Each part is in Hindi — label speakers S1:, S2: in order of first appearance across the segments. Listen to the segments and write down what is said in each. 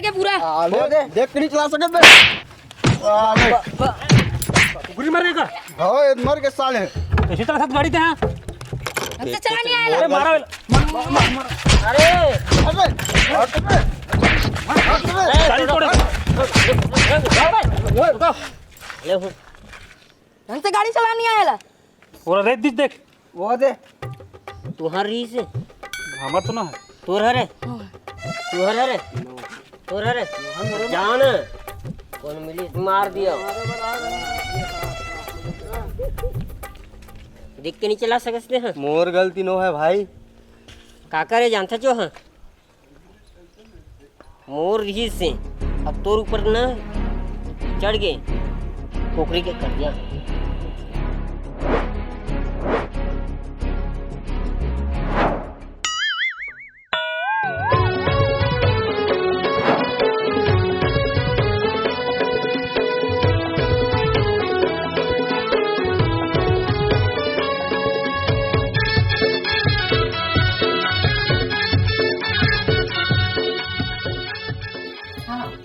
S1: के पूरा।
S2: आले दे देख के नहीं चला सकत बे।
S3: गुरी मारने का
S2: हां ये मर के साले
S3: इसी तरह साथ गाड़ी थे हां।
S1: हमसे चला नहीं आया।
S3: अरे मारा
S1: अरे
S2: अबे हट बे हट बे
S3: गाड़ी तोड़
S1: हमसे गाड़ी चला नहीं आया।
S3: और रेत दिस देख
S2: वो दे
S4: तुहार रही से
S3: हमार तो ना है
S4: तोर हरे तुहर हरे तोर हरे जान कौन मिली मार दिया देख के नहीं चला सकते हैं।
S2: मोर गलती नो है भाई।
S4: काका रे जानता जो है मोर रही से अब तोर ऊपर न चढ़ गए पोखरी के कर दिया।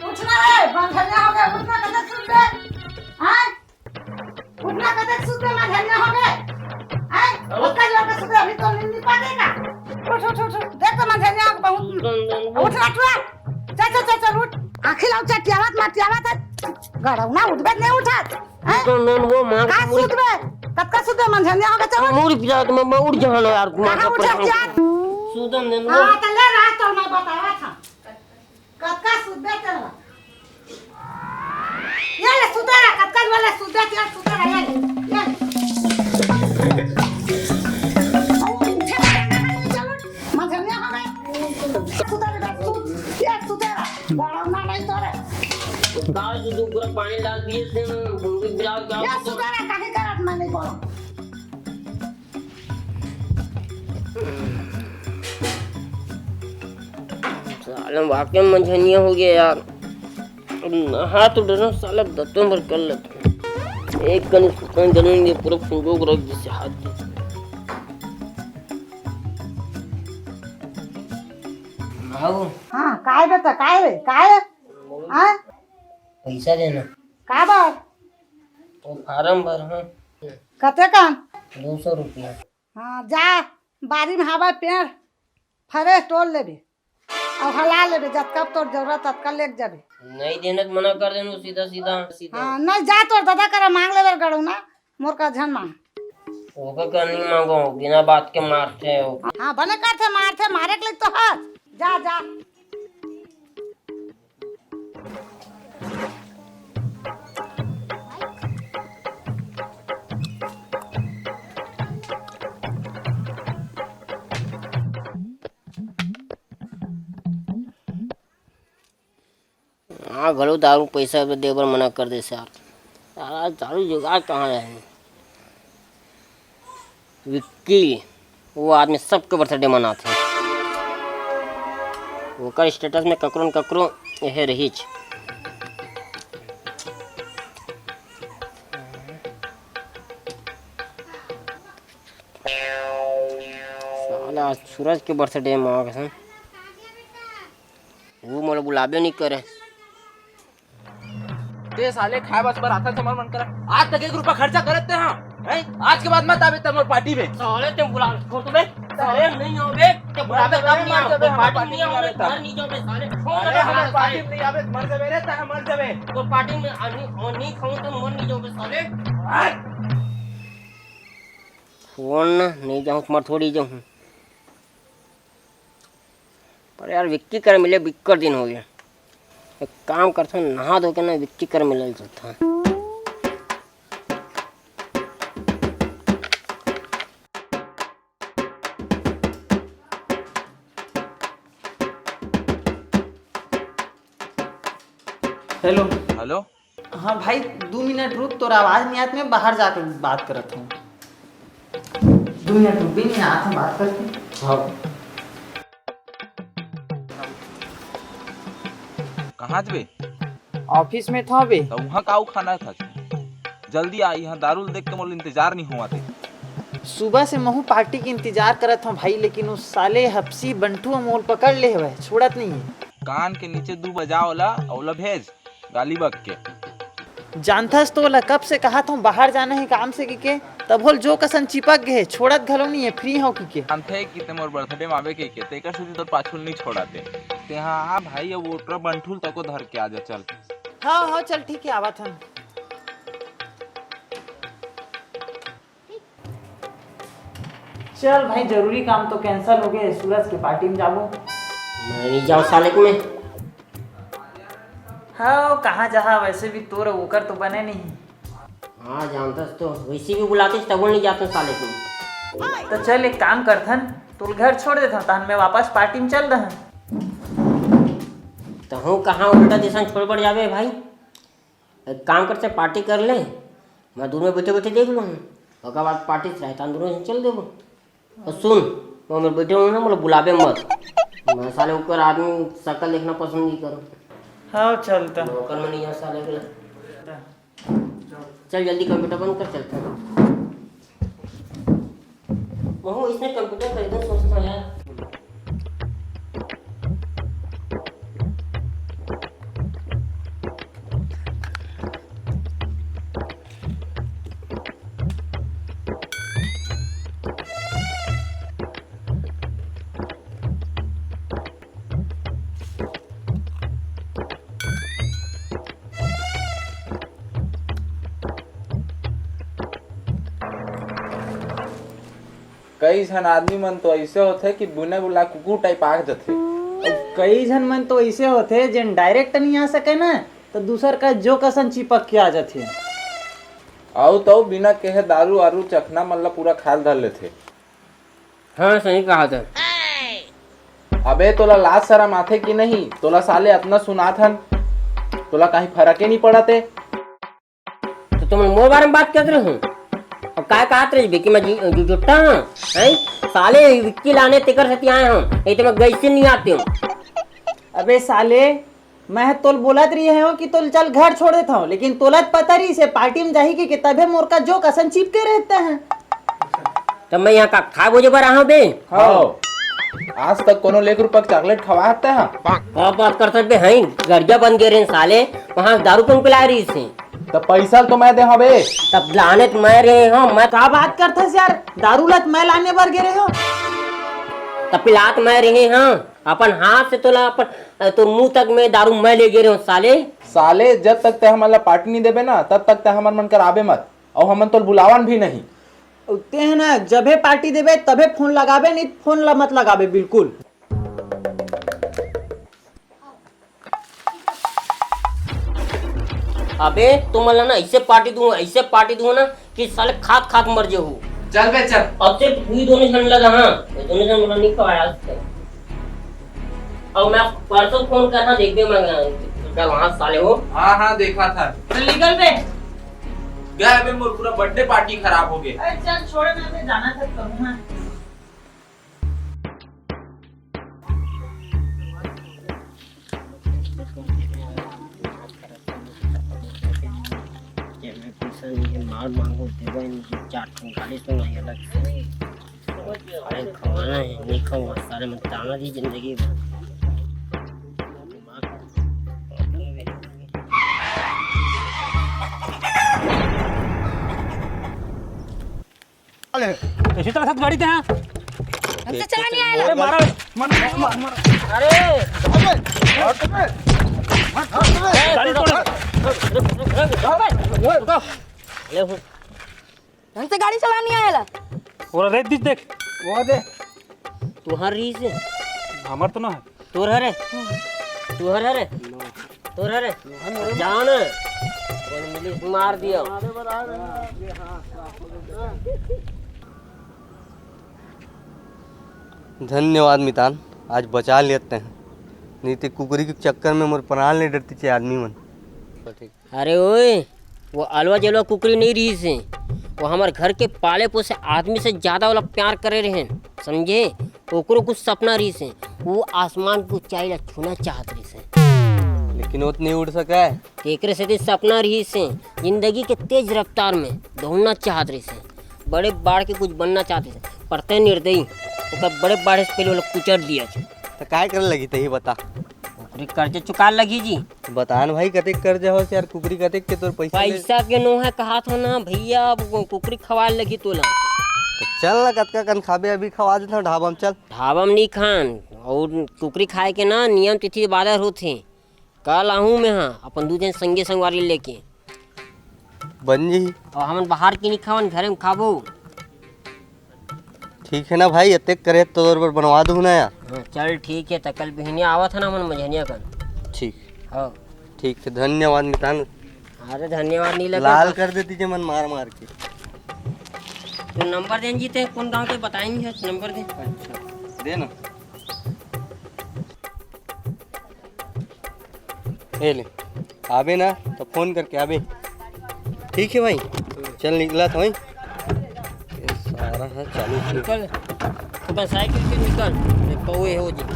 S5: उठना है बंधनिया हो गए उठना कदर सुन बे हैं उठना कदर सुन बे बंधनिया हो गए हैं उसका जो के सुबह अभी तो नींद पाएगा उठ देख तो बंधनिया को बहुत उठना चल उठ आंखें लाओ चटियावत माटियावत गड़ौना उठबे नहीं उठत हैं
S4: वो मांग
S5: का सुत बे कब का सुत बंधनिया हो गए चल
S4: मुड़ पिया तो मैं उड़ जानो यार मां
S5: कहां
S4: का
S5: उठत यार
S4: सुदन देन
S5: हां तो ले रहा तो मैं बतावा था कब का सुत बे चल ये ले सुतेरा कब वाले सुते यार सुतेरा ये मधनिया हो गए सुतेरा ये सुतेरा गड़ौना नहीं तोरे
S4: गाय दूध पूरा पानी डाल दिए थे मुर्गी बिलाव का
S5: ये सुतेरा काहे करत मैं नहीं बोलो
S4: साला वाकई मंझनिया हो गया यार। हाथ उठना साला दत्तों भर कर लेते एक कनी सुतन जलेंगे पूरा फूंको रख जैसे हाथ दे। आओ
S5: हां काय बेटा काय रे काय हां
S4: पैसा देना
S5: का बात
S4: वो फार्म भर हाँ
S5: कते का
S4: 200 रुपया।
S5: हाँ जा बारी में हवा पेड़ फरे तोड़ लेबे और हला लेबे जब कब तोर जरूरत तब लेके जाबे।
S4: नहीं देने तो मना कर देना सीधा सीधा सीधा।
S5: हाँ नहीं जा तोर दादा करे मांग लेबे गड़ो ना मोर का झन मांग।
S4: ओके करनी मांगो बिना बात के मारते हो।
S5: हाँ बने करते मारते मारे के लिए तो हाथ जा जा
S4: हाँ घरो दारू पैसा पे देवर मना कर दे यार। सारा दारू जुगाड़ कहाँ है। विक्की वो आदमी सबके बर्थडे मनाते हैं वो कर स्टेटस में ककरो न ककरो यह रही साला सूरज के बर्थडे में वो मोला बुलाबे नहीं करे।
S6: ते साले खाए बस पर आता तुम्हारा मन करा आज तक 1 रुपया खर्चा करते हैं हैं आज के बाद मत आवे तमोर पार्टी में
S4: साले ते बुला को तो बे साले नहीं आओगे ते बुलाबे कब नहीं आओगे पार्टी नहीं आओगे घर नहीं जाओगे साले
S6: अरे हमारे पार्टी में नहीं आवे मर जावे रे ता मर जावे
S4: तो पार्टी में नहीं खाऊं तो मर नहीं जाओगे साले फोन नहीं जाऊं मर थोड़ी जाऊं पर यार विक्की कर मिले बिक्कर दिन हो गया। एक काम करता हूँ नहा धो के ना विक्की कर मिलल जाता।
S7: हेलो
S6: हेलो
S7: हाँ भाई 2 मिनट रुक तोरा आवाज नहीं आती मैं बाहर जाकर बात करत हूँ 2 मिनट रुक भी नहीं आता बात करते हाँ
S6: कहाँ थे
S7: ऑफिस में था बे
S6: तो वहाँ का खाना था जल्दी आ यहाँ दारू देख के मोल इंतजार नहीं हुआ थे
S7: सुबह से महू पार्टी के इंतजार करत हूँ भाई लेकिन उस साले हफ्सी बंटू मोल पकड़ ले हुए छोड़त नहीं है
S6: कान के नीचे 2 बजाओ ला औला भेज गाली बक के।
S7: जानथस तो ला कब से कहा था बाहर जाना है काम से के तब होल जो कसन चिपक गए छोड़त घलो नहीं है फ्री हो के
S6: जानथे कि ते मोर बर्थडे में आवे के तेकर सुधी तोर पाछुल नहीं छोड़ाते ते। हाँ भाई अब वोटरा बंठुल तको धर के आजा चल।
S7: हाँ चल ठीक है आवा था। चल भाई जरूरी काम तो कैंसिल हो गए सूरज के पार्टी में जाबो।
S4: मैं नहीं जाऊँ साले में।
S7: हाँ कहाँ जहाँ वैसे भी तोर ओकर तो बने नहीं।
S4: हाँ जानता तो वैसे भी बुलाते तब नहीं जाते साले को।
S7: तो चल एक काम करथन तू घर छोड़ देता तहन मैं वापस पार्टी में चल रहा।
S4: तो हूँ कहाँ उल्टा दिशा छोड़ पड़ जावे भाई। एक काम करते पार्टी कर ले मैं दूर में बैठे बैठे देख लूँ उसके बाद पार्टी से रहता दूर में चल देबो। और सुन वो मैं बैठे हूँ ना बोले बुलावे मत। मैं साले ऊपर आदमी शक्ल देखना पसंद नहीं करूँ।
S7: हाँ चलता
S4: नौकर में नहीं जा साले के। चल जल्दी कंप्यूटर बंद कर चलते हैं। वो इसने कंप्यूटर खरीदना सोचता है यार।
S6: कई झन आदमी मन तो ऐसे होते कि बिना बुला कुकुर टाइप आग जाते।
S7: कई जन मन तो ऐसे होते जिन डायरेक्ट नहीं आ सके ना तो दूसर का जो कसन चिपक के आ जाते।
S6: आओ तो बिना कहे दारू आरू चखना मतलब पूरा ख्याल धर लेते।
S4: हाँ सही कहा था।
S6: अबे तोला लाज शरम आथे कि नहीं? तोला साले इतना सुनात हन तोला कहीं फर्क ही नहीं पड़ते।
S4: तो तुम मोर बारे में बात कर रहे हो और काय कहत रही विक्की मैं जुटा हैं साले विक्की लाने तेकर सती आए हम ये तो मैं गई से नहीं आते हूँ।
S7: अबे साले मैं तोल बोलत रही है कि तोल चल घर छोड़ देता हूँ लेकिन तोलत पता रही से पार्टी में जाही कि तभे मोर का जो कसन चिपके रहते हैं।
S4: तब मैं यहाँ का खा बोझे पर रहा बे।
S6: हाँ आज तक कोनो लेक रुपए चॉकलेट खवाते हैं।
S4: क्या बात कर सकते हैं गर्जा बन गए साले वहाँ दारू कौन पिला रही से।
S6: तो पैसा तो मैं दे हाँ बे।
S4: तब लाने तो मैं रहे हो मैं
S7: क्या बात करते यार दारू लत मैं लाने बर गिरे हो।
S4: तब पिलात मैं रहे हाँ अपन हाथ से तोला अपन तो मुंह तक में दारू मैं ले गिरे हूँ साले।
S6: साले जब तक ते हमारा पार्टी नहीं देबे ना तब तक ते हमार मन कर आबे मत और हमन तो बुलावन भी नहीं।
S7: उतने है ना जबे पार्टी देबे तबे फोन लगाबे नहीं फोन ला मत लगाबे बिल्कुल।
S4: अबे तुम ना ऐसे पार्टी दूँ ना कि साले खात खात मर जे हो।
S6: चल बे चल।
S4: अब से हुई दोनों जन लगा हाँ दोनों जन मुझे नहीं खवाया उससे। अब मैं परसों फोन करना देखते मैं वहाँ साले हो।
S6: हाँ देखा था।
S7: निकल बे
S6: गया बे मोर पूरा बर्थडे पार्टी खराब हो गया।
S7: चल छोड़ मैं जाना था करूँ मैं।
S4: मार मांगो देगा नहीं 445 में नहीं अलग से अरे खवाना है नहीं खवा सारे में ताना दी जिंदगी
S2: अरे
S3: इसी तरह से गाड़ी थे हाँ
S1: हमसे चला नहीं आएगा।
S3: अरे मारो गाड़ी छोड़
S1: हमसे गाड़ी चलानी आएला।
S3: पूरा रेत दिस देख
S2: वो दे
S4: तुहार री से
S3: हमार तो ना है।
S4: तोर हरे जान कौन मिली मार दिया।
S2: धन्यवाद मितान आज बचा लेते हैं नहीं तो कुकरी के चक्कर में मोर प्राण नहीं डरती चे आदमी मन।
S4: अरे ओए वो अलवा जलवा कुकरी नहीं रही से वो हमारे घर के पाले पोसे आदमी से ज्यादा वाला प्यार करे रहे समझे। ओकरो कुछ सपना रही से वो आसमान की ऊंचाई ला छूना चाहत रही से
S2: लेकिन वो नहीं उड़ सका है।
S4: एकरे से सपना रही से जिंदगी के तेज रफ्तार में दौड़ना चाहत रही से बड़े बाढ़ के कुछ बनना चाहते थे पढ़ते निर्दयी ओकर बड़े बाढ़ से पहले वो लोग कुचर दिया
S2: तो काय करे लगी थे ये बता।
S4: अरे कर्ज चुका लगी जी।
S2: बतान भाई कतेक कर्जा हो यार कुकरी कतेक के तोर पैसा ले?
S4: पैसा के नो है कहा था ना भैया, अब कुकरी खवा लगी तोला।
S2: तो चल ना कतका कन खाबे अभी खवा देता ढाबा में चल।
S4: ढाबा में नहीं खान, और कुकरी खाए के ना नियम तिथि बादर होते। कल आहूँ मैं हाँ अपन 2 जन संगे संगवारी लेके।
S2: बन जी
S4: और हम बाहर की नहीं खावन, घर में खाबो।
S2: ठीक है ना भाई, अतेक करे तो तोर पर बनवा दूँ ना यार।
S4: हाँ, चल ठीक है। तो कल बहनिया आवा था ना मन मझनिया कल।
S2: ठीक
S4: हाँ
S2: ठीक है, धन्यवाद मितान।
S4: अरे धन्यवाद नहीं लगा।
S2: लाल कर देती जे मन मार मार के।
S4: तो नंबर दें जीते कौन गाँव के बताएंगे, नंबर दे।
S2: अच्छा दे ना, ए ले आबे ना तो फोन करके आबे। ठीक है भाई, चल निकला था भाई। ये सारा है चालू से।
S4: निकल तो बस साइकिल से निकल, पौए हो जी।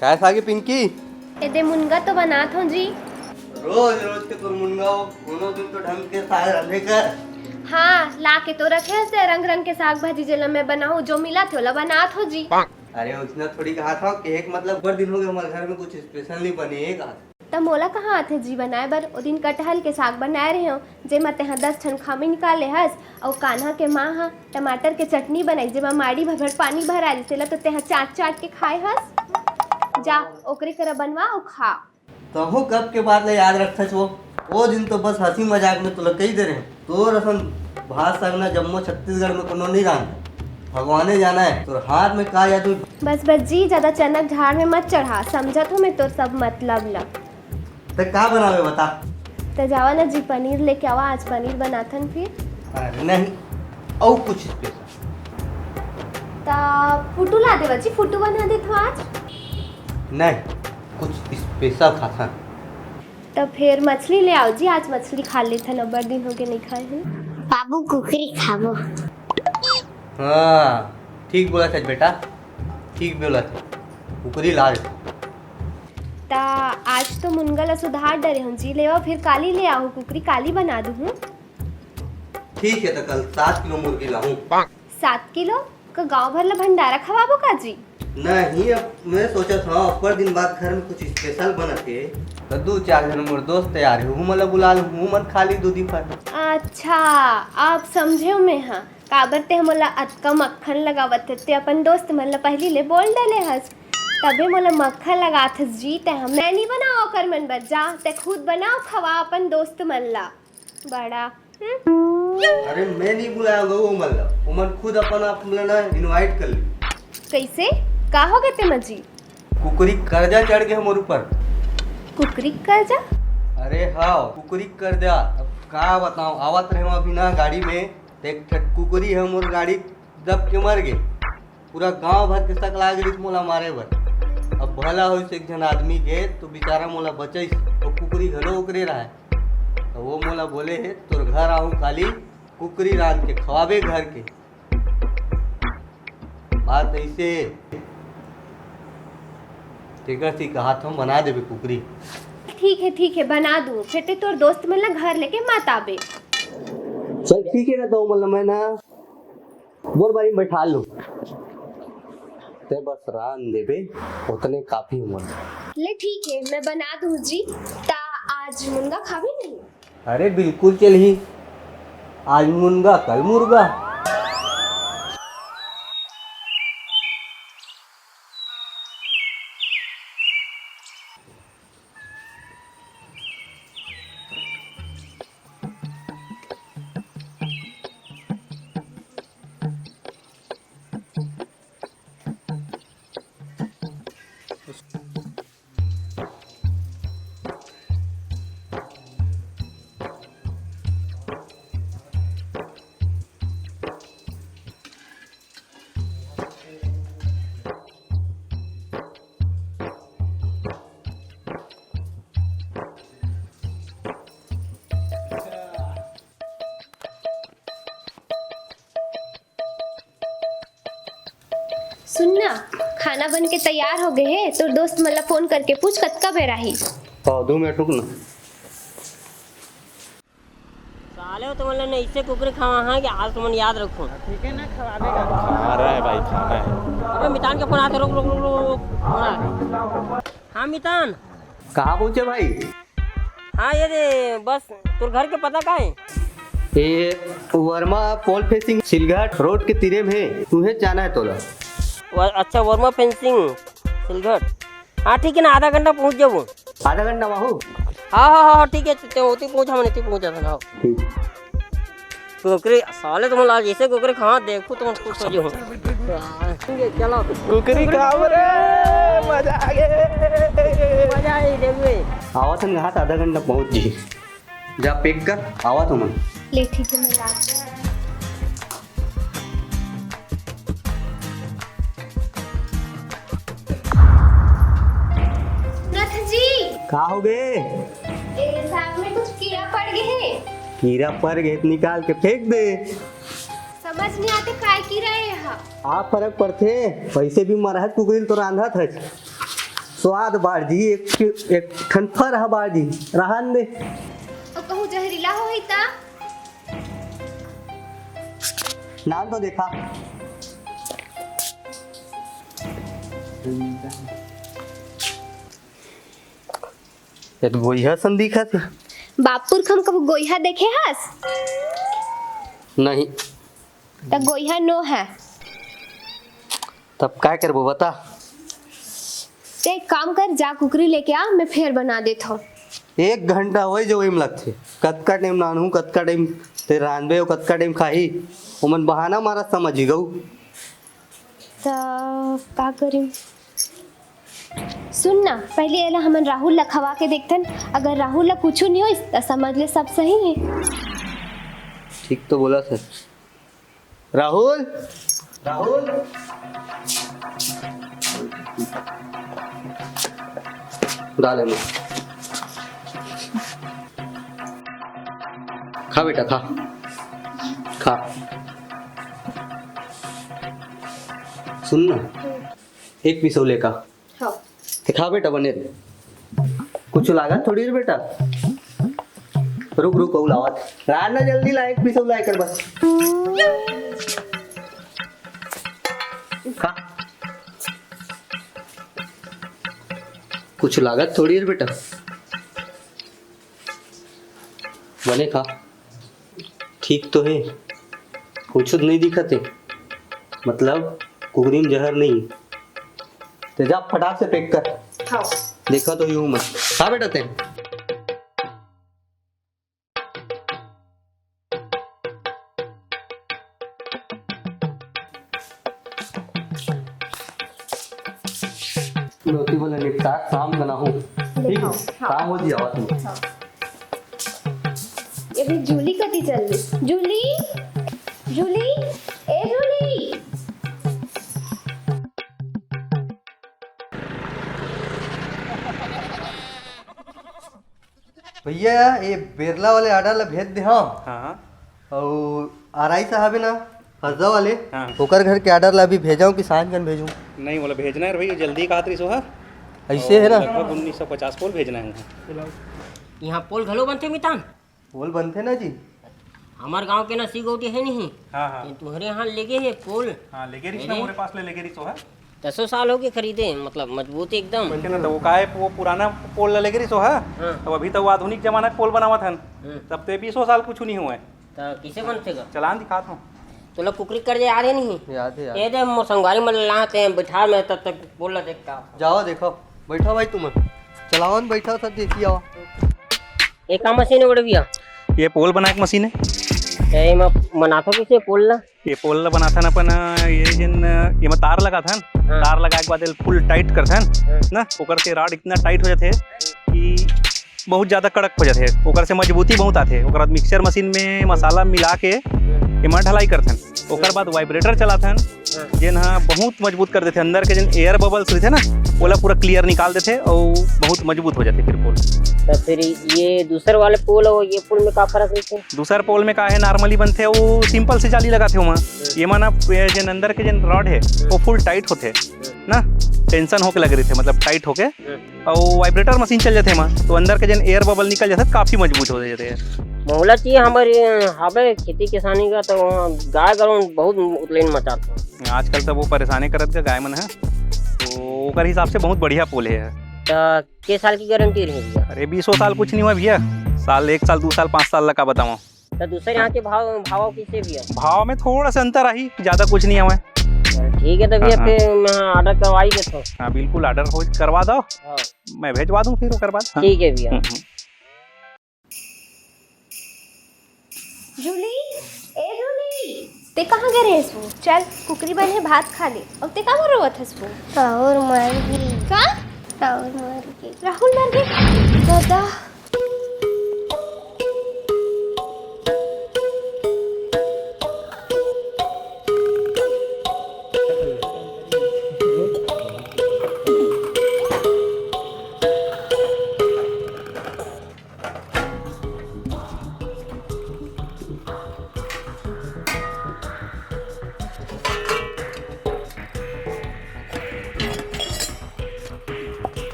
S2: काय सागे पिंकी?
S1: एदे मुनगा तो बनात हूँ जी।
S2: रोज रोज के तुम मुनगा हो, दोनों दिन तो ढंग के साग रंधे कर।
S1: हाँ ला के तो रखे से रंग रंग के साग भाजी जेला मैं बनाऊँ, जो मिला थे ओला बनात हो जी।
S2: अरे उसने थोड़ी कहा था कि एक मतलब हर दिन हो गया हमारे घर में कुछ स्पेशल नहीं बने, एक कहा।
S1: तब मोला कहाँ आथे जी बनाए बर? ओ दिन कटहल के साग बनाए रहे हो, जेमा तेहा 10 ठन खामी निकाले हस, और कान्हा के माँ हा टमाटर के चटनी बनाई, जेमा माड़ी भर पानी भरा दिसेला तो तेहा चाट चाट के खाए हस। जा ओकरे करा बनवा और खा।
S2: तबो कब के बाद ले याद रखा वो दिन तो बस हंसी मजाक में तो कही दे रहे तो रसन भात सागना जम्मू छत्तीसगढ़ में कोनो नहीं रान भगवाने जाना है तो हाथ में का जादू।
S1: बस बस जी, ज्यादा चनक झाड़ में मत चढ़ा, समझत हो मैं तो सब मतलब ला।
S2: तो का बनावे बता?
S1: तो जावा ना जी, पनीर लेके आवा, आज पनीर बनाथन फिर।
S2: अरे नहीं और कुछ स्पेशल।
S1: ता फुटू ला देवा जी, फुटू बना दे तो आज।
S2: नहीं कुछ स्पेशल खाता।
S1: तो फिर मछली ले आओ जी, आज मछली खा लेते हैं, 90 दिन हो गए नहीं खाए हैं।
S8: बाबू कुकरी खाबो।
S2: हाँ ठीक बोला था बेटा, ठीक बोला था, कुकरी लाल।
S1: ता आज तो मुनगल सुधार डरे हूँ जी, ले आओ फिर काली ले आओ, कुकरी काली बना दूँ।
S2: ठीक है तो कल 7 किलो मुर्गी लाऊं।
S1: 7 किलो का गाँव भर ला भंडारा खवाबो का जी?
S2: नहीं, अब मैं सोचा था ऊपर दिन बाद घर में कुछ स्पेशल बनते तो 2-4 जन मोर दोस्त तैयार हूँ मला बुला लूँ, मत खाली दूधी पर।
S1: अच्छा आप समझे मैं। हाँ काबर ते मोला अतका मक्खन लगावत ते अपन दोस्त मन ला पहली ले बोल डले हस, तबे मोला मक्खन लगात हस जी। ते हम मैं नहीं बनाओ कर मन बर, जा ते खुद बनाओ खवा अपन दोस्त मन ला बड़ा।
S2: अरे मैं नहीं बुलाया वो मतलब वो मन खुद अपना ना इनवाइट कर ली।
S1: कैसे का हो गए ते मजी?
S2: कुकरी कर्जा चढ़ गया हमारे ऊपर।
S1: कुकरी कर्जा?
S2: अरे हाँ कुकरी कर्जा, अब का बताऊँ, आवत रहे अभी ना गाड़ी में, एक कुकरी है मोर गाड़ी दब के मर गए, पूरा गांव भर के तक लाग रही मोला मारे बर। अब भला हो एक जन आदमी के तो बेचारा मोला बचे, वो कुकरी घलो उकरे रहा है, तो वो मोला बोले है तोर घर आऊँ खाली कुकरी रान के खवाबे घर के। बात ऐसे ठीक है, हाथ हम बना देवे कुकरी।
S1: ठीक है बना दूँ, फिर ते तोर दोस्त मन ला घर लेके मत आबे।
S2: चल ठीक है ना, तो मतलब मैं ना बोर बारी बैठा लूँ, ते बस रान देवे उतने काफी उम्र।
S1: ले ठीक है मैं बना दूँ जी। ता आज मुनगा खाबी नहीं?
S2: अरे बिल्कुल चल ही, आज मुनगा कल मुर्गा।
S1: सुनना, खाना बन के तैयार हो गए है तो दोस्त मला फोन करके पूछ कत्का बेर आई।
S2: 2 मिनट रुक ना।
S4: साले तो मतलब नहीं इससे कुकरी खावा हाँ कि आज तुमने याद रखो।
S7: ठीक है ना, खवाबेगा।
S6: खा रहा है भाई, खाना है।
S4: अबे मितान के फोन आते, रुक रुक रुक रुक फोन आ। हाँ मितान।
S2: कहाँ पहुँचे भाई?
S4: हाँ ये दे बस तुर घर के पता का है?
S2: ये वर्मा पोल फेसिंग सिलघाट रोड के तीरे में, तुम्हें जाना है तोला।
S4: अच्छा वर्मा फेंसिंग सिलघट। हाँ ठीक है ना, आधा घंटा पहुँच जाओ।
S2: आधा घंटा वहाँ?
S4: हाँ ठीक है, उतनी पहुँचा मैंने, इतनी पहुँचा था। कुकरी साले तुम लाल जैसे कुकरी खा देखो तुम खुश हो जाओ। चलो
S6: कुकरी खाओ रे, मजा आ गया।
S4: मजा आई देखो।
S2: आवा तुम यहाँ आधा घंटा पहुँच जी। जा पैक कर, आवा तुम।
S1: ले ठीक है, मैं ला। नाथ जी,
S2: कहाँ हो गए?
S1: साग में कुछ कीड़ा पड़ गए हैं।
S2: कीड़ा पड़ गए तो निकाल के फेंक दे।
S1: समझ नहीं आते काय कीड़ा है यहाँ।
S2: आप फर्क पड़ते, वैसे भी मरहत कुकरी तो रांधा था। स्वाद बाढ़ जी, एक ठनफर है बाढ़ जी, रहन दे।
S1: और कहूँ जहरीला हो ही ता।
S2: नाम तो देखा। ये तो गोइहा सन दिखा थे।
S1: बापुर हम कब गोइहा देखे हस?
S2: नहीं।
S1: तब गोइहा नो है।
S2: तब क्या करबो बता।
S1: ते एक काम कर, जा कुकरी लेके आ, मैं फिर बना देता हूँ।
S2: 1 घंटा हो जो वही में लगते। कतका टाइम नानू, कतका टाइम ते रांधबे और कतका टाइम खाही। ओमन बहाना मारा समझ गऊ।
S1: तो का करी? सुन ना, पहले एला हमन राहुल ला खवा के देखतन। अगर राहुल ला कुछ नहीं हो तो समझ ले सब सही है।
S2: ठीक तो बोला सर। राहुल, राहुल, डाले में खा बेटा, खा खा। सुन ना, 1 पिसौले का।
S1: हाँ।
S2: खा बेटा, बने कुछ लागा थोड़ी देर बेटा। रुक रुक लावत राना, जल्दी ला 1 पिसौला कर बस। खा, कुछ लागत थोड़ी देर बेटा, बने खा। ठीक तो है, कुछ नहीं दिखते, मतलब कुकरी में जहर नहीं। ते जा फटाक से पैक कर।
S1: हाँ।
S2: देखा तो यूं मत खा बेटा ते। रोटी वाला निपटा शाम बना हूँ। ठीक है, काम हो जी। आवा तुम।
S1: ये भी जूली कती चल रही। जूली, जूली, ए जूली।
S2: भैया ये बेरला वाले आर्डर ला भेज दे। हाँ
S3: हाँ
S2: और आरआई साहब है ना हजा वाले,
S3: हाँ।
S2: ओकर घर के आर्डर ला अभी भेजाऊं कि सांझ कन भेजूं?
S3: नहीं बोला भेजना है भैया, जल्दी कहा तरी सोहा।
S2: ऐसे है ना,
S3: लगभग 1950 पोल भेजना है।
S4: यहाँ पोल घलो बनते मितान?
S2: बोल बनते ना जी।
S4: हमारे गांव के ना सी गोटी है नहीं।
S3: हाँ हाँ
S4: ये तुम्हारे यहाँ लेगे है पोल।
S3: हाँ, लेके रिच ना मेरे पास ले लेके रिच सोहा।
S4: 10 साल हो गए खरीदे, मतलब मजबूत एकदम।
S3: बोलते ना तो वो का है, वो पुराना पोल ले लेके रिच सोहा।
S4: हाँ।
S3: अब अभी तो वो आधुनिक जमाना के पोल बनावा था, तब तो 20 साल कुछ नहीं हुआ है।
S4: तो किसे बनते गा?
S3: चलान दिखाता हूँ।
S4: तो लोग कुकरी कर आ रहे नहीं।
S2: याद है यार।
S4: ये दे संगवारी में लाते हैं बिठा में, तब तक बोल रहा देखता।
S2: जाओ देखो, बैठो भाई तुम चलाओ, बैठो सब देखिए। आओ
S4: एक काम मशीन है बड़े भैया।
S3: ये पोल बना के मशीन है।
S4: ये मैं मनाता किसे पोल ला?
S3: ये पोल बना था ना अपन, ये जिन ये में तार लगा था न, तार लगा के बाद फुल टाइट कर था ना, ओकर से राड इतना टाइट हो जाते कि बहुत ज़्यादा कड़क हो जाते ओकर से मजबूती बहुत आते ओकर बाद मिक्सर मशीन में मसाला मिला के एमा ढलाई करथन ओकर बाद वाइब्रेटर चलाथन जेन हा बहुत मजबूत कर देते अंदर के जेन एयर बबल्स रहते ना ओला पूरा क्लियर निकाल देते और बहुत मजबूत हो जाते फिर पोल।
S4: तो फिर ये दूसरे वाले पोल और ये पोल में का फर्क रहते हैं?
S3: दूसर पोल में का है नॉर्मली बनते वो सिंपल से जाली लगाते हो ये माना जेन अंदर के जेन रॉड है वो फुल टाइट होते ना टेंशन होके लग रहे थे मतलब टाइट होके और वाइब्रेटर मशीन चल जाते हैं तो अंदर के जेन एयर बबल निकल जाते काफ़ी मजबूत हो जाते हैं।
S4: मोहला चाहिए हमारे हवे खेती किसानी का तो गाय गरु बहुत उतलेन मचाते हैं
S3: आजकल तो वो परेशानी करत का गाय मन है तो ओकर हिसाब से बहुत बढ़िया पोल है।
S4: तो के साल की गारंटी रहेगी?
S3: अरे 20 साल कुछ नहीं हुआ भैया साल 1 साल 2 साल 5 साल लगा बताओ।
S4: तो दूसरे यहाँ के भाव किसे भी है?
S3: भाव में थोड़ा सा अंतर आई ज़्यादा कुछ नहीं हुआ।
S4: ठीक है तो भैया फिर मैं ऑर्डर करवाई देता
S3: हाँ बिल्कुल ऑर्डर हो करवा दो मैं भेजवा दूँ फिर ओकर बाद।
S4: ठीक है भैया।
S1: जूली ए जूली ते कहाँ गए रे सु चल कुकरी बने भात खा ले और ते कहाँ रोवत हस वो
S8: राहुल मर गई
S1: का
S8: राहुल मर गई
S1: राहुल मर गए दादा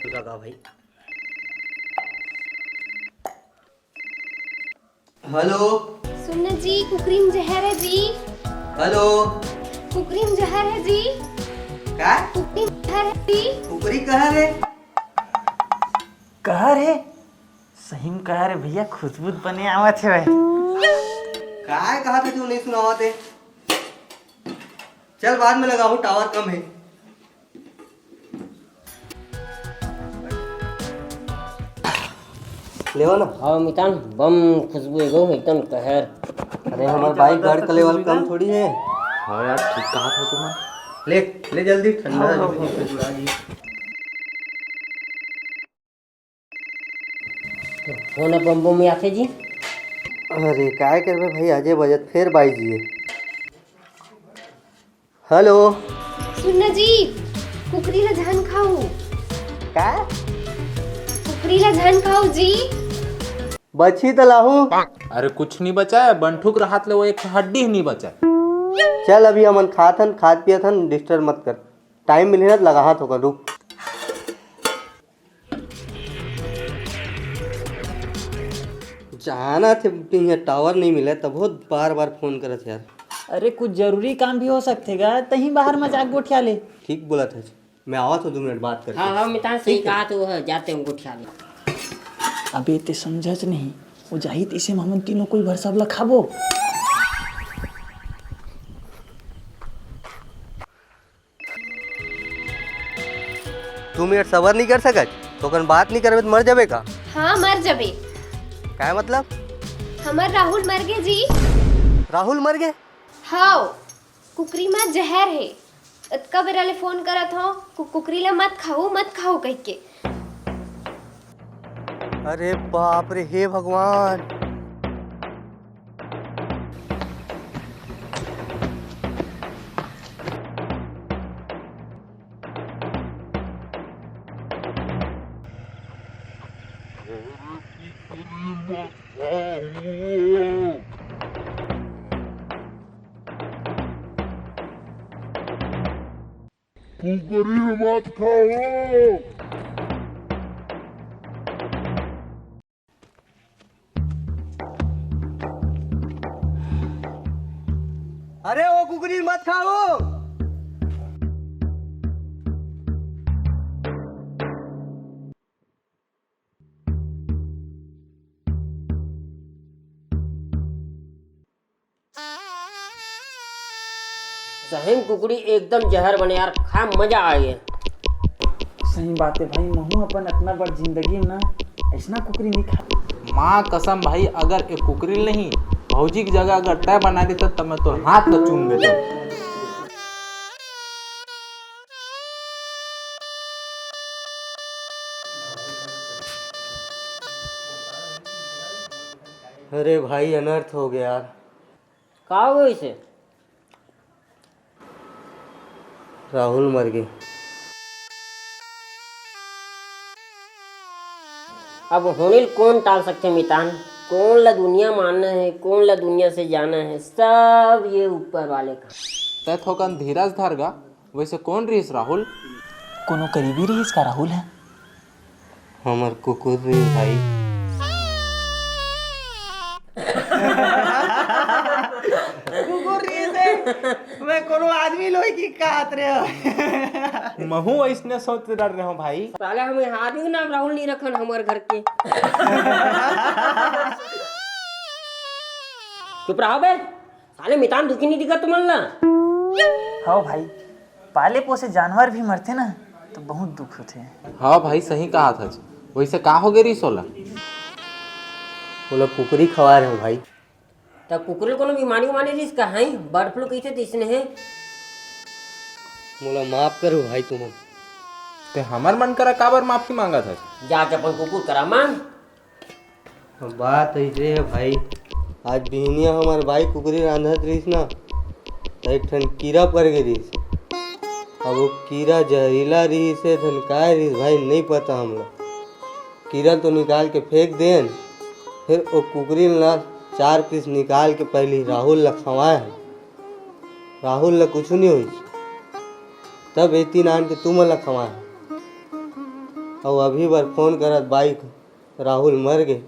S2: लगा भाई। हेलो
S1: सुनना जी कुकरी में जहर है जी।
S2: हेलो
S1: कुकरी में जहर है जी।
S2: क्या
S1: कुकरी में जहर है जी।
S2: कुकरी कहाँ रे?
S7: कहर है सही में कहर है भैया खुशबू बने आवत है
S2: काय कहा था तू नहीं सुनावा थे चल बाद में लगाऊं टावर कम है। लेवा ना
S4: हाँ मितान बम खुशबू एकदम कहर।
S2: अरे हमारे बाइक गाड़ी का लेवल कम थोड़ी है।
S6: हाँ यार ठीक कहा था तुम्हें।
S2: ले ले जल्दी ठंडा
S4: फोन बम बम में आते जी।
S2: अरे काय करबे भाई अजय बजट फिर बाई जी। हेलो
S1: सुनना जी कुकरी ला धान खाऊ
S2: क्या
S1: कुकरी ला धान खाऊ जी।
S2: बची तो लाहू।
S6: अरे कुछ नहीं बचा है बंठुक राहत ले वो एक हड्डी ही नहीं बचा है।
S2: चल अभी हमन खाथन खाद पियथन डिस्टर्ब मत कर टाइम मिले ना लगा हाथ होगा रुक। जाना थे यहाँ टावर नहीं मिला तब बहुत बार बार फोन करा था यार।
S7: अरे कुछ जरूरी काम भी हो सकतेगा तहीं बाहर मजाक गोठिया ले।
S2: ठीक बोला था मैं आवा तो 2 मिनट बात करके।
S4: हाँ हाँ मितान सही कहा तो वह जाते हैं गुठिया ले।
S7: अबे ते समझच नहीं वो जाहिद इसे हमन तीनों कोई भरसा वाला खाबो।
S2: तू मिनट सबर नहीं कर सकत तो कन बात नहीं करबे तो मर जाबे का?
S1: हाँ मर जबे।
S2: क्या मतलब?
S1: हमार राहुल मर गए जी।
S2: राहुल मर गए?
S1: हाँ कुकरी में जहर है इतका बेरा ले फोन करत हो कुकरी ला मत खाओ कह के।
S2: अरे बाप रे हे भगवान। अरे वो कुकरी मत खाओ।
S4: सही कुकड़ी एकदम जहर बने यार खा मजा आ गया।
S7: सही बात है भाई महू अपन इतना बड़ जिंदगी में ना ऐसा कुकरी नहीं खा।
S6: माँ कसम भाई अगर एक कुकरी नहीं भौजी की जगह अगर तय बना देता तब मैं तो हाथ तो चूम देता।
S2: अरे भाई अनर्थ हो गया यार।
S4: का हो गया इसे?
S2: राहुल मर गए।
S4: अब होने कौन टाल सकते मितान? कौन ला दुनिया मानना है, कौन ला दुनिया से जाना है, सब ये ऊपर वाले का।
S6: तै थोकन धीरज धरगा, वैसे कौन रहीस राहुल?
S7: कोनो करीबी रही इसका राहुल है।
S2: हमार कुकुर रे भाई।
S7: मैं कोनो आदमी लोई की कात रे हो।
S6: महू ऐसने सोच डर रहे हो भाई।
S4: साले हमें आदमी नाम राहुल नहीं रखन हमारे घर के। चुप रहो बे, साले मितान दुखी नहीं दिखा तुम्हारा।
S7: हाँ भाई, पाले पोसे जानवर भी मरते ना तो बहुत दुख होते हैं।
S6: हाँ भाई सही कहा था। वैसे का हो गई सोला?
S2: वो लोग कुकरी खवा रहे हो भाई।
S4: तब कुकुरे को बीमारी उमारी रही इसका है? बर्ड फ्लू कैसे थी इसने है?
S2: मोला माफ करो भाई तुम।
S6: ते हमार मन करा काबर माफी मांगा था?
S4: जाके अपन कुकुर करा मांग।
S2: बात ऐसे है भाई, आज बिहनिया हमार भाई कुकरी रांधत रहीस ना, तो एक ठन कीड़ा पड़ गई रहीस। अब वो कीड़ा जहरीला रही से धन काय रहीस भाई नहीं पता हम लोग। कीड़ा तो निकाल के फेंक देन, फिर वो कुकरी ना 4 पीस निकाल के पहले राहुल ला खवाए हैं। राहुल ला कुछ नहीं हुई, तब एती नान के तुम ला खवाए हैं। और अभी बार फोन करत बाइक राहुल मर गए।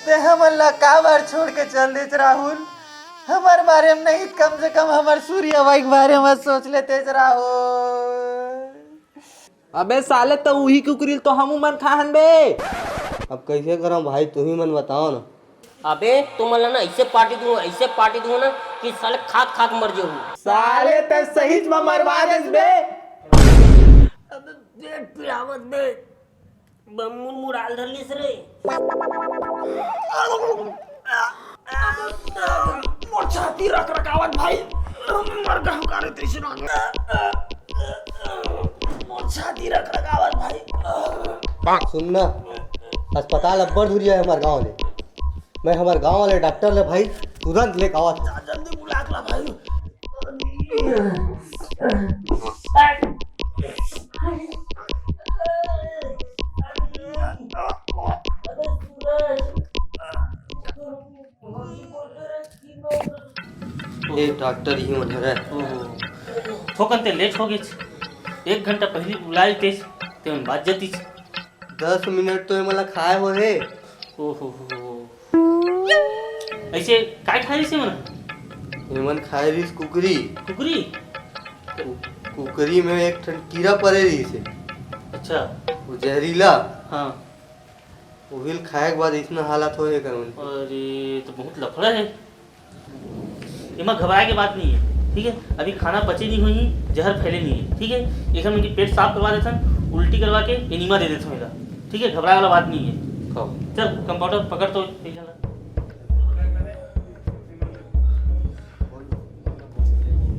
S7: ते हमन ला काबर छोड़ के चल देत राहुल? हमार बारे में नहीं, कम से कम हमार सूर्यबाई के बारे में सोच लेते राहुल।
S6: अबे साले तो वही कुकुरी तो हम मन खाहन बे।
S2: अब कैसे करो भाई, तुम ही मन बताओ ना।
S4: अबे तुम ना ऐसे पार्टी दूंगा ना कि साले खात खात मर जाऊँ।
S6: साले तो सही में मरवा देस बे।
S4: अबे पेट पिरावत बे, बमुन मुराल धरलिस रे।
S7: मोर छाती रखरखावत भाई, मर गहु करे त्रिशना। मोर छाती रखरखावत भाई।
S2: सुनना, अस्पताल अब्बर दूरिया है हमारे गांव ले। मैं हमारे गांव वाले डॉक्टर ले भाई तुरंत लेके आवा।
S7: जल्दी बुला ला भाई।
S2: ये डॉक्टर ही उधर है।
S9: थोकन ते लेट हो गए। 1 घंटा पहले बुलाए थे ते उन बात जती
S2: 10 मिनट तो ये मला खाए हो है।
S9: ओहो ऐसे काय खाई से मन?
S2: ये मन खाए रही कुकरी।
S9: कुकरी?
S2: कुकरी में एक ठन कीड़ा पड़े रही से।
S9: अच्छा
S2: वो जहरीला।
S9: हाँ।
S2: वो भी खाए के बाद इतना हालत हो कर मन।
S9: अरे तो बहुत लफड़ा है। इमा घबराए की बात नहीं है, ठीक है? अभी खाना पचे नहीं हुई, जहर फैले नहीं है, ठीक है? एक हम इनकी पेट साफ करवा देता, उल्टी करवा के एनीमा दे देता हूँ, ठीक है? घबराए वाला बात नहीं है।
S2: खाओ।
S9: चल कंपाउंडर पकड़ तो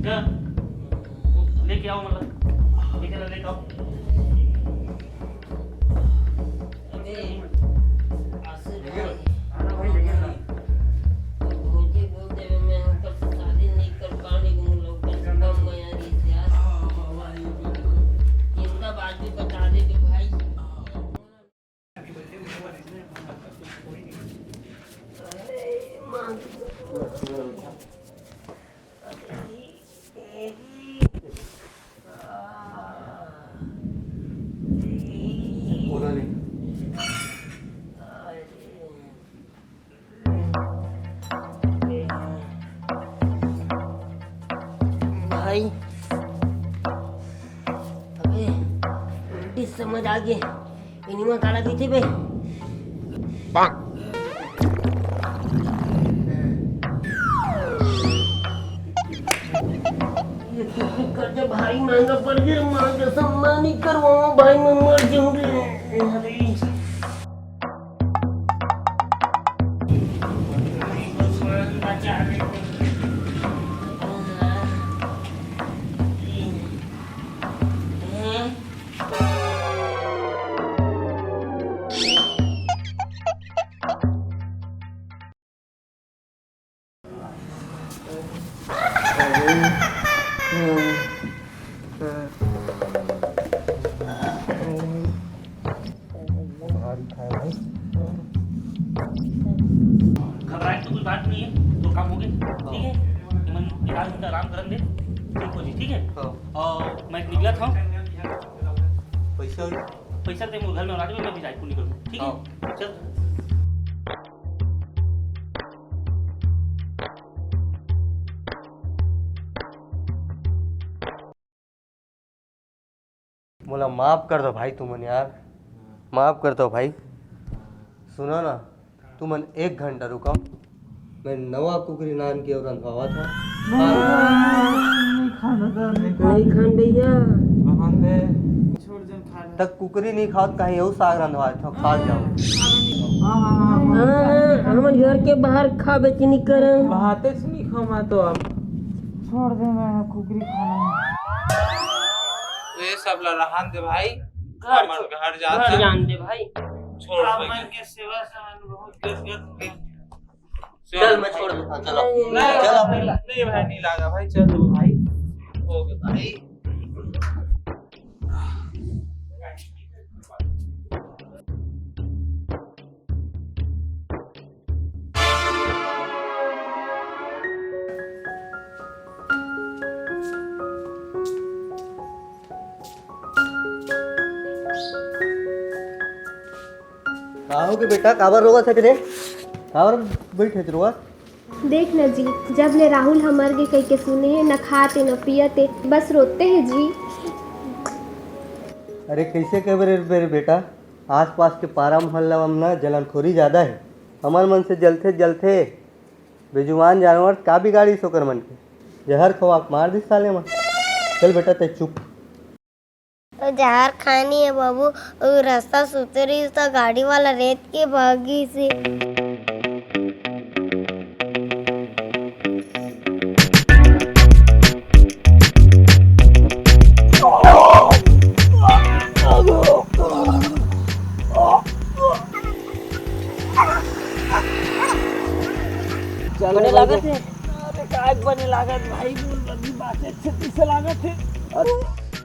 S9: क्या लेके आओ, मतलब ठीक है लेके आओ।
S4: भाई अबे उल्टी समझ आ गई, एनिमा काला भी थे बे। ये कर जा भाई, महंगा पड़ गया, मांग सम्मान नहीं करवाओ भाई, मैं मर जाऊं रे।
S6: दिखा है भाई।
S9: घबराए तो कोई बात नहीं है, तो काम हो गए, ठीक है। मन एक आध घंटा आराम करन दे, ठीक हो जी, ठीक है। और मैं निकला था, पैसा ते मोर घर में रात में मैं भी जाए निकलूँ, ठीक है। चल
S2: मोला माफ कर दो भाई तुमन यार, माफ कर दो भाई। सुनो ना, तुमन 1 घंटा रुको, मैं नवा कुकरी नान की और रंधवा था।
S4: नहीं खान भैया
S2: तक कुकरी नहीं खाओ, कहीं और साग रंधवा था, खा जाओ।
S4: हम घर के बाहर खा बेचनी करन
S6: बातें सुनी खामा तो अब
S5: छोड़ दे, मैं कुकरी खाना
S6: ये सब ला रहन दे भाई,
S4: घर
S6: घर
S4: घर जान दे भाई।
S6: छोड़ भाई।
S9: के सेवा सामान बहुत कर
S2: चल मैं छोड़ दूंगा, चलो।
S6: नहीं भाई, नहीं लगा भाई, चलो भाई, हो गया भाई।
S2: हो के बेटा, काबर रोवा था रे, काबर बैठे रोवा।
S1: देख न जी, जब ले राहुल हमार के कह के सुने हैं, न खाते न पियते, बस रोते हैं जी।
S2: अरे कैसे कह मेरे बेटा, आस पास के पारा मोहल्ला में ना जलनखोरी ज़्यादा है। हमार मन से जलते जलते बेजुबान जानवर का बिगाड़ी सोकर मन के, जहर खवा मार दी साले में। चल बेटा ते चुप।
S8: तो जहर खानी है बाबू, और रास्ता सुतरी तो गाड़ी वाला रेत के भागी से।
S4: बने लागत है,
S5: अरे काय बने लागत भाई, बोल बातें छत्ती से लागत है।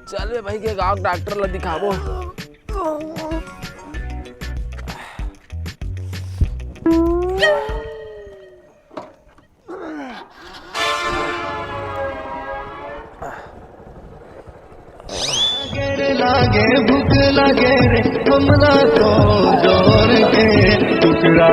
S6: चल बे भाई के गाँव डॉक्टर ला दिखाबो।
S10: लागे भूख लागे रे हमला तो जोर के टुकड़ा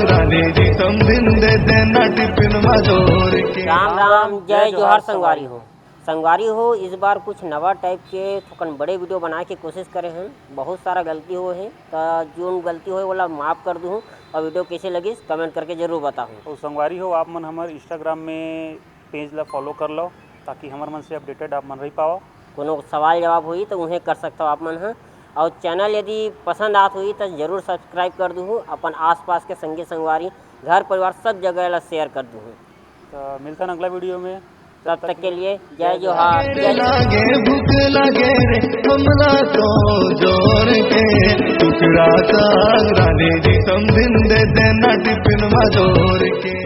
S10: रानी जी तुम दिन दे देना टिफिन में जोर के।
S4: राम राम, जय जोहार संगवारी हो। संगवारी हो, इस बार कुछ नवा टाइप के थोकन बड़े वीडियो बना के कोशिश करे हैं। बहुत सारा गलती हो है, तो जो गलती हो वाला माफ़ कर दूँ। और वीडियो कैसे लगी कमेंट करके जरूर बताऊँ।
S3: तो संगवारी हो, आप मन हमारे इंस्टाग्राम में पेज ला फॉलो कर लो, ताकि हमारे मन से अपडेटेड आप मन रही पाओ।
S4: कोनो सवाल जवाब हुई तो उन्हें कर सकता हो आप मन है। और चैनल यदि पसंद आत हुई तो जरूर सब्सक्राइब कर दूँ। अपन आसपास के संगी संगवारी घर परिवार सब जगह ला शेयर कर दूँ।
S3: तो मिलता है अगला वीडियो में,
S4: तब तक के लिए जय जोहार।
S10: लागे भूख लागे रे हमला तो जोर के टुकड़ा रानी जी तुम दिन दे देना टिफिन में जोर के।